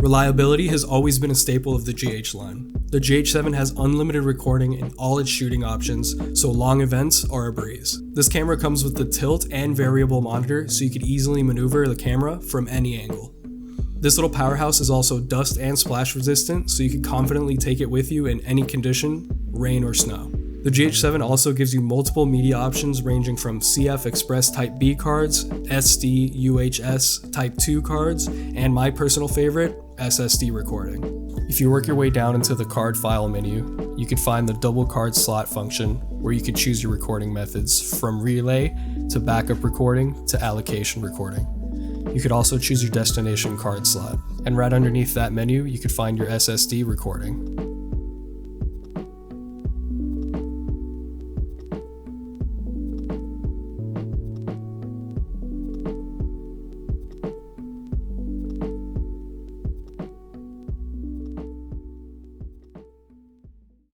Reliability has always been a staple of the GH line. The GH7 has unlimited recording in all its shooting options, so long events are a breeze. This camera comes with the tilt and variable monitor, so you can easily maneuver the camera from any angle. This little powerhouse is also dust and splash resistant, so you can confidently take it with you in any condition, rain or snow. The GH7 also gives you multiple media options ranging from CF Express Type B cards, SD UHS Type 2 cards, and my personal favorite, SSD recording. If you work your way down into the card file menu, you can find the double card slot function where you can choose your recording methods from relay to backup recording to allocation recording. You could also choose your destination card slot, and right underneath that menu, you could find your SSD recording.